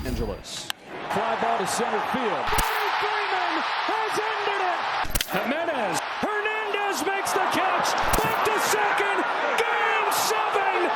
Angeles. Fly ball to center field. Freeman has ended it. Jimenez. Hernandez makes the catch. Back to second. Game 7.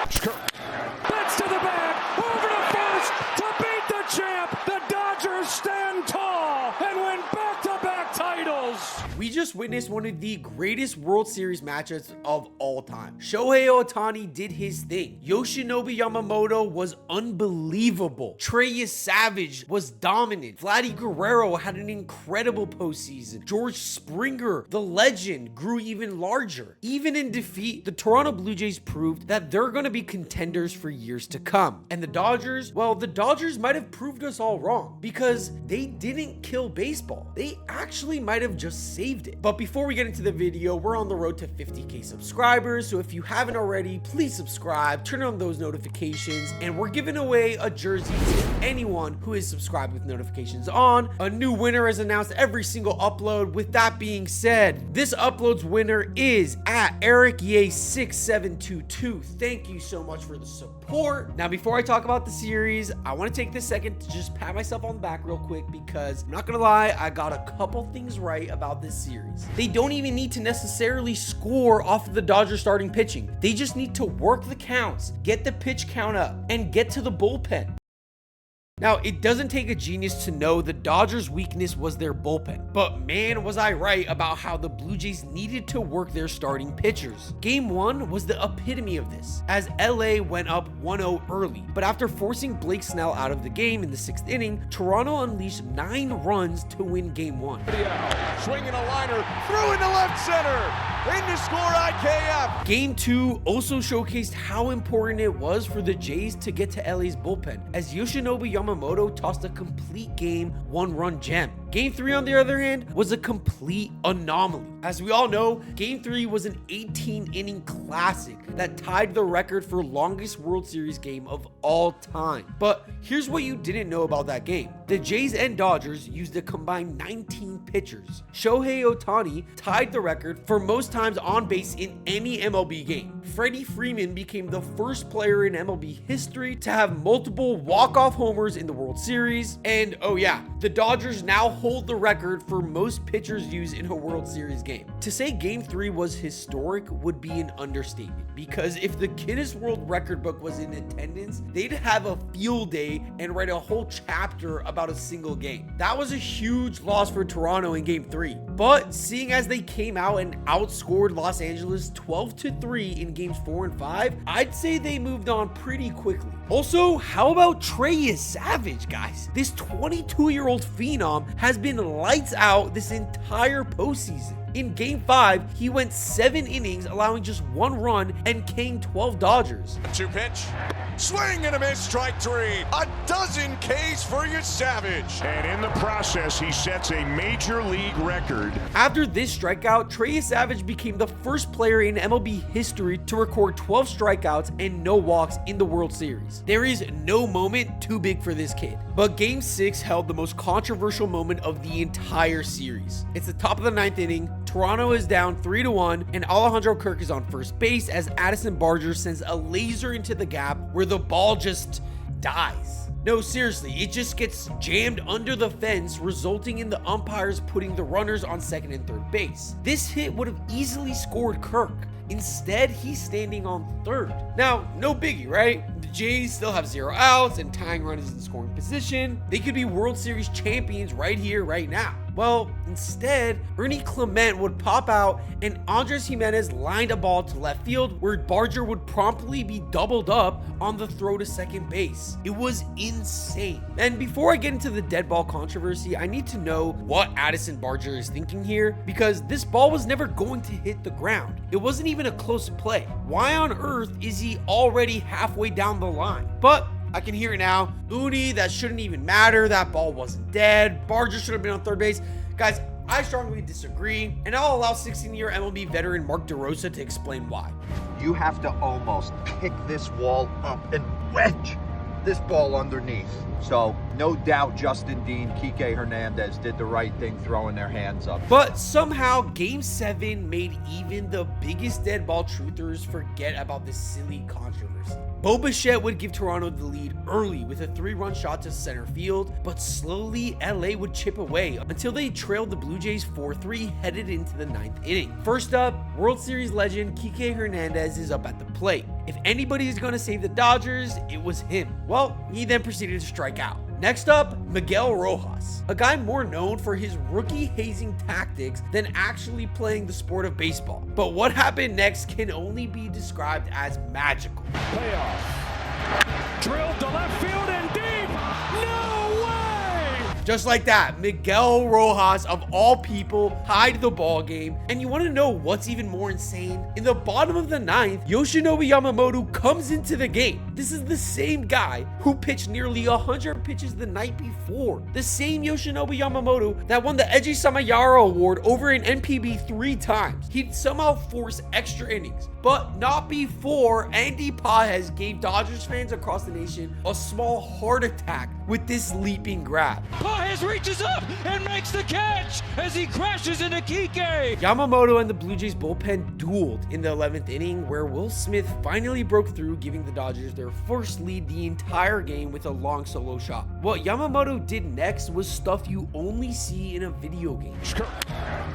That's to the back. Over to first to beat the champ. The Dodgers stand tall and win back-to-back titles. We just witnessed one of the greatest World Series matchups of all time. Shohei Ohtani did his thing. Yoshinobu Yamamoto was unbelievable. Trey Savage was dominant. Vladdy Guerrero had an incredible postseason. George Springer, the legend, grew even larger. Even in defeat, the Toronto Blue Jays proved that they're going to be contenders for years to come. And the Dodgers, well, the Dodgers might have proved us all wrong because they didn't kill baseball. They actually might have just saved it. But before we get into the video, we're on the road to 50k subscribers, so if you haven't already, please subscribe, turn on those notifications, and we're giving away a jersey to anyone who is subscribed with notifications on. A new winner is announced every single upload. With that being said, this upload's winner is at EricYay6722. Thank you so much for the support. Now, before I talk about the series, I want to take this second to just pat myself on the back real quick because I'm not gonna lie, I got a couple things right about this series. They don't even need to necessarily score off of the Dodgers starting pitching. They just need to work the counts, get the pitch count up, and get to the bullpen. Now, it doesn't take a genius to know the Dodgers' weakness was their bullpen, but man, was I right about how the Blue Jays needed to work their starting pitchers. Game 1 was the epitome of this, as LA went up 1-0 early, but after forcing Blake Snell out of the game in the 6th inning, Toronto unleashed 9 runs to win Game 1. Swinging a liner, through into left center, in to score IKF. Game 2 also showcased how important it was for the Jays to get to LA's bullpen, as Yoshinobu Yamamoto tossed a complete game 1-run gem. Game 3, on the other hand, was a complete anomaly. As we all know, Game 3 was an 18-inning classic that tied the record for longest World Series game of all time. But here's what you didn't know about that game. The Jays and Dodgers used a combined 19 pitchers. Shohei Ohtani tied the record for most times on base in any MLB game. Freddie Freeman became the first player in MLB history to have multiple walk-off homers in the World Series. And oh yeah, the Dodgers now hold the record for most pitchers used in a World Series game. To say Game 3 was historic would be an understatement, because if the Guinness World Record book was in attendance, they'd have a field day and write a whole chapter about a single game. That was a huge loss for Toronto in Game 3. But seeing as they came out and outscored Los Angeles 12-3 in Games 4 and 5, I'd say they moved on pretty quickly. Also, how about Trey Savage, guys? This 22-year-old phenom has been lights out this entire postseason. In Game 5, he went 7 innings, allowing just 1 run and K'ing 12 Dodgers. 2-pitch, swing and a miss, strike 3. A dozen Ks for your Savage. And in the process, he sets a major league record. After this strikeout, Trey Savage became the first player in MLB history to record 12 strikeouts and no walks in the World Series. There is no moment too big for this kid. But Game 6 held the most controversial moment of the entire series. It's the top of the 9th inning. Toronto is down 3-1, and Alejandro Kirk is on first base as Addison Barger sends a laser into the gap where the ball just dies. No, seriously, it just gets jammed under the fence, resulting in the umpires putting the runners on second and third base. This hit would have easily scored Kirk. Instead, he's standing on third. Now, no biggie, right? The Jays still have 0 outs and tying runners in scoring position. They could be World Series champions right here, right now. Well, instead, Ernie Clement would pop out and Andres Gimenez lined a ball to left field where Barger would promptly be doubled up on the throw to second base. It was insane. And before I get into the dead ball controversy, I need to know what Addison Barger is thinking here, because this ball was never going to hit the ground. It wasn't even a close play. Why on earth is he already halfway down the line? But I can hear it now. Uni, that shouldn't even matter. That ball wasn't dead. Barger should have been on third base. Guys, I strongly disagree, and I'll allow 16-year MLB veteran Mark DeRosa to explain why. You have to almost pick this wall up and wedge this ball underneath. So no doubt Justin Dean, Kike Hernandez did the right thing throwing their hands up. But somehow Game 7 made even the biggest dead ball truthers forget about this silly controversy. Bo Bichette would give Toronto the lead early with a 3-run shot to center field, but slowly LA would chip away until they trailed the Blue Jays 4-3 headed into the 9th inning. First up, World Series legend Kike Hernandez is up at the plate. If anybody is going to save the Dodgers, it was him. Well, he then proceeded to strike out. Next up, Miguel Rojas, a guy more known for his rookie hazing tactics than actually playing the sport of baseball. But what happened next can only be described as magical. Payoff. Drilled to left field and deep. No way! Just like that, Miguel Rojas, of all people, tied the ball game. And you want to know what's even more insane? In the bottom of the 9th, Yoshinobu Yamamoto comes into the game. This is the same guy who pitched nearly 100 pitches the night before. The same Yoshinobu Yamamoto that won the Eiji Samayara Award over in NPB 3 times. He'd somehow force extra innings, but not before Andy Pages gave Dodgers fans across the nation a small heart attack with this leaping grab. Pages reaches up and makes the catch as he crashes into Kike. Yamamoto and the Blue Jays bullpen dueled in the 11th inning, where Will Smith finally broke through, giving the Dodgers their first lead the entire game with a long solo shot. What Yamamoto did next was stuff you only see in a video game.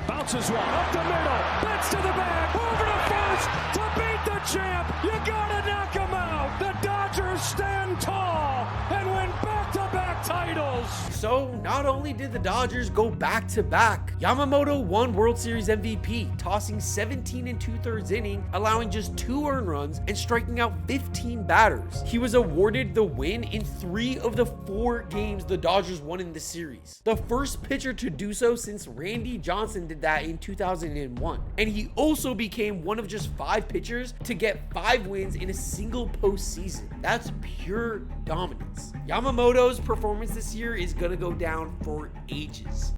Bounces one up the middle, bats to the back, over to first to beat the champ. You gotta knock him out. The Dodgers stand tall and win back-to-back titles. So not only did the Dodgers go back-to-back, Yamamoto won World Series MVP, tossing 17 2/3 innings, allowing just 2 earned runs and striking out 15 batters. He was awarded the win in 3 of the 4 games the Dodgers won in the series. The first pitcher to do so since Randy Johnson did that in 2001. And he also became one of just 5 pitchers to get 5 wins in a single postseason. That's pure dominance. Yamamoto's performance this year is gonna go down for ages.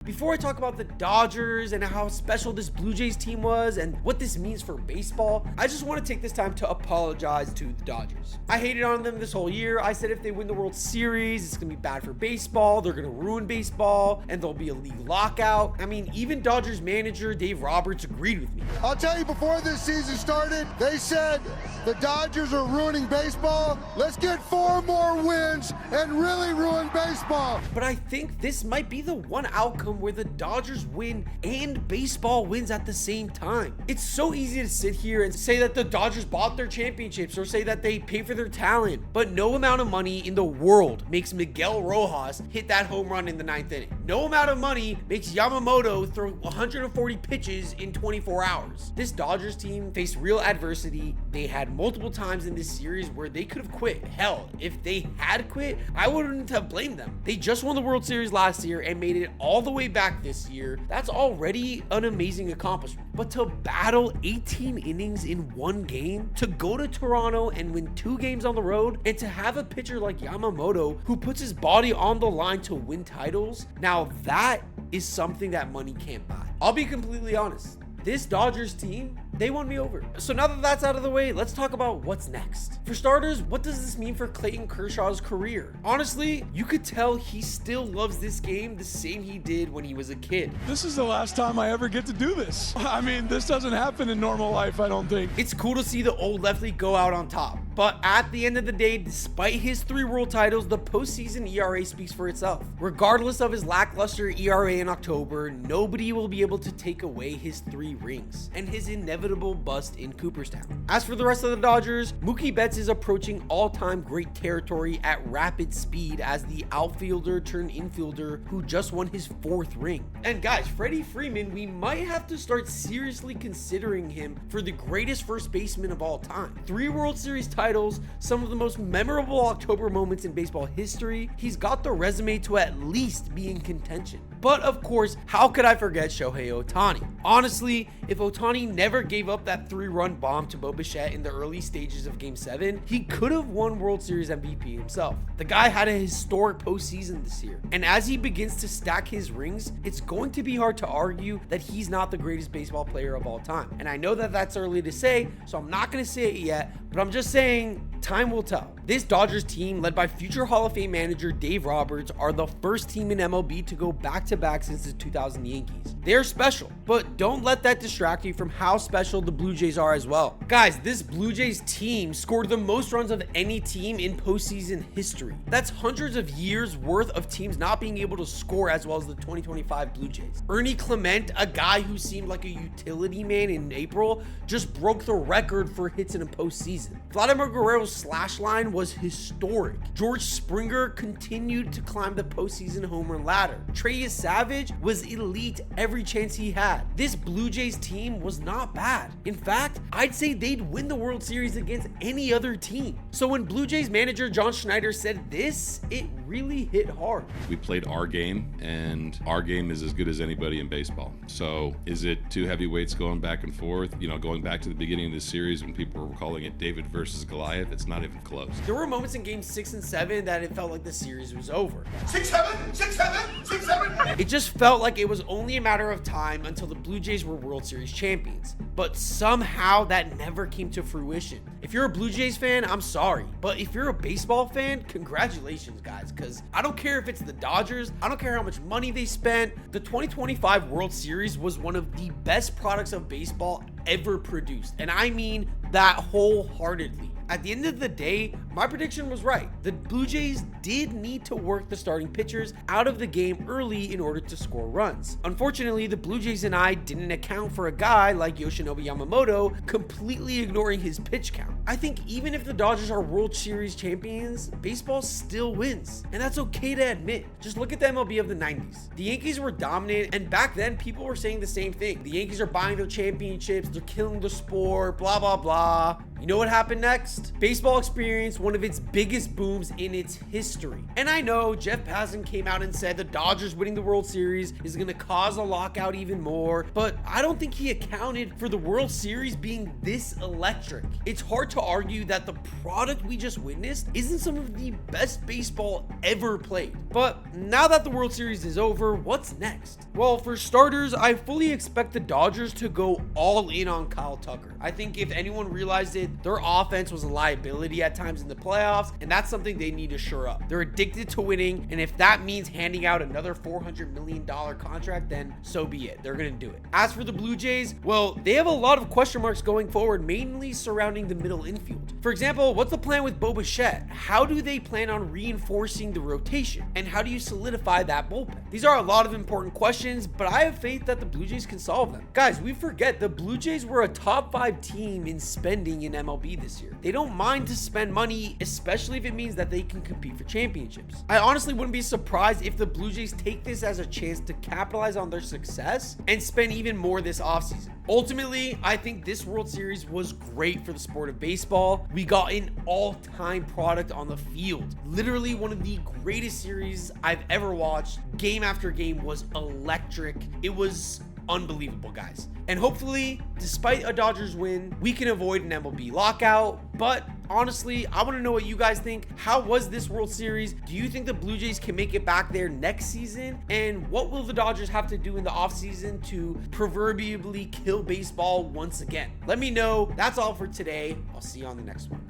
Before I talk about the Dodgers and how special this Blue Jays team was and what this means for baseball, I just want to take this time to apologize to the Dodgers. I hated on them this whole year. I said if they win the World Series, it's going to be bad for baseball. They're going to ruin baseball and there'll be a league lockout. I mean, even Dodgers manager Dave Roberts agreed with me. I'll tell you, before this season started, they said the Dodgers are ruining baseball. Let's get 4 more wins and really ruin baseball. But I think this might be the one outcome where the Dodgers win and baseball wins at the same time. It's so easy to sit here and say that the Dodgers bought their championships or say that they pay for their talent, but no amount of money in the world makes Miguel Rojas hit that home run in the 9th inning. No amount of money makes Yamamoto throw 140 pitches in 24 hours. This Dodgers team faced real adversity. They had multiple times in this series where they could have quit. Hell, if they had quit, I wouldn't have blamed them. They just won the World Series last year and made it all the way back this year. That's already an amazing accomplishment. But to battle 18 innings in 1 game, to go to Toronto and win 2 games on the road, and to have a pitcher like Yamamoto who puts his body on the line to win titles, now that is something that money can't buy. I'll be completely honest. This Dodgers team, they won me over. So now that that's out of the way, let's talk about what's next. For starters, what does this mean for Clayton Kershaw's career? Honestly, you could tell he still loves this game the same he did when he was a kid. This is the last time I ever get to do this. I mean, this doesn't happen in normal life, I don't think. It's cool to see the old lefty go out on top. But at the end of the day, despite his 3 world titles, the postseason ERA speaks for itself. Regardless of his lackluster ERA in October, nobody will be able to take away his 3 rings and his inevitable bust in Cooperstown. As for the rest of the Dodgers, Mookie Betts is approaching all-time great territory at rapid speed as the outfielder turned infielder who just won his 4th ring. And guys, Freddie Freeman, we might have to start seriously considering him for the greatest first baseman of all time. 3 World Series titles, some of the most memorable October moments in baseball history. He's got the resume to at least be in contention. But of course, how could I forget Shohei Ohtani? Honestly, if Ohtani never gave up that 3-run bomb to Bo Bichette in the early stages of Game 7, he could have won World Series MVP himself. The guy had a historic postseason this year, and as he begins to stack his rings, it's going to be hard to argue that he's not the greatest baseball player of all time. And I know that that's early to say, so I'm not going to say it yet, but I'm just saying Time will tell. This Dodgers team, led by future Hall of Fame manager Dave Roberts, are the first team in MLB to go back-to-back since the 2000 Yankees. They're special, but don't let that distract you from how special the Blue Jays are as well. Guys, this Blue Jays team scored the most runs of any team in postseason history. That's hundreds of years worth of teams not being able to score as well as the 2025 Blue Jays. Ernie Clement, a guy who seemed like a utility man in April, just broke the record for hits in a postseason. Vladimir Guerrero's slash line was historic. George Springer continued to climb the postseason home run ladder. Trey Savage was elite every chance he had. This Blue Jays team was not bad. In fact, I'd say they'd win the World Series against any other team. So when Blue Jays manager John Schneider said this, it really hit hard. We played our game, and our game is as good as anybody in baseball. So is it two heavyweights going back and forth? You know, going back to the beginning of the series when people were calling it David versus Goliath, it's not even close. There were moments in games 6 and 7 that it felt like the series was over. 6-7, 6-7, 6-7. It just felt like it was only a matter of time until the Blue Jays were World Series champions. But somehow that never came to fruition. If you're a Blue Jays fan, I'm sorry. But if you're a baseball fan, congratulations, guys. Because I don't care if it's the Dodgers, I don't care how much money they spent. The 2025 World Series was one of the best products of baseball ever produced. And I mean that wholeheartedly. At the end of the day, my prediction was right. The Blue Jays did need to work the starting pitchers out of the game early in order to score runs. Unfortunately, the Blue Jays and I didn't account for a guy like Yoshinobu Yamamoto completely ignoring his pitch count. I think even if the Dodgers are World Series champions, baseball still wins. And that's okay to admit. Just look at the MLB of the 90s. The Yankees were dominant, and back then people were saying the same thing. The Yankees are buying their championships, they're killing the sport, blah, blah, blah. You know what happened next? Baseball experienced one of its biggest booms in its history. And I know Jeff Passan came out and said the Dodgers winning the World Series is going to cause a lockout even more, but I don't think he accounted for the World Series being this electric. It's hard to argue that the product we just witnessed isn't some of the best baseball ever played. But now that the World Series is over, what's next? Well, for starters, I fully expect the Dodgers to go all in on Kyle Tucker. I think if anyone realized it, their offense was a liability at times in the playoffs, and that's something they need to shore up. They're addicted to winning, and if that means handing out another $400 million contract, then so be it. They're going to do it. As for the Blue Jays, well, they have a lot of question marks going forward, mainly surrounding the middle infield. For example, what's the plan with Bo Bichette? How do they plan on reinforcing the rotation? And how do you solidify that bullpen? These are a lot of important questions, but I have faith that the Blue Jays can solve them. Guys, we forget the Blue Jays were a top 5 team in spending in MLB this year. They don't mind to spend money, especially if it means that they can compete for championships. I honestly wouldn't be surprised if the Blue Jays take this as a chance to capitalize on their success and spend even more this offseason. Ultimately, I think this World Series was great for the sport of baseball. We got an all-time product on the field. Literally one of the greatest series I've ever watched. Game after game was electric. It was unbelievable, guys. And hopefully, despite a Dodgers win, we can avoid an MLB lockout. But honestly, I want to know what you guys think. How was this World Series? Do you think the Blue Jays can make it back there next season? And what will the Dodgers have to do in the offseason to proverbially kill baseball once again? Let me know. That's all for today. I'll see you on the next one.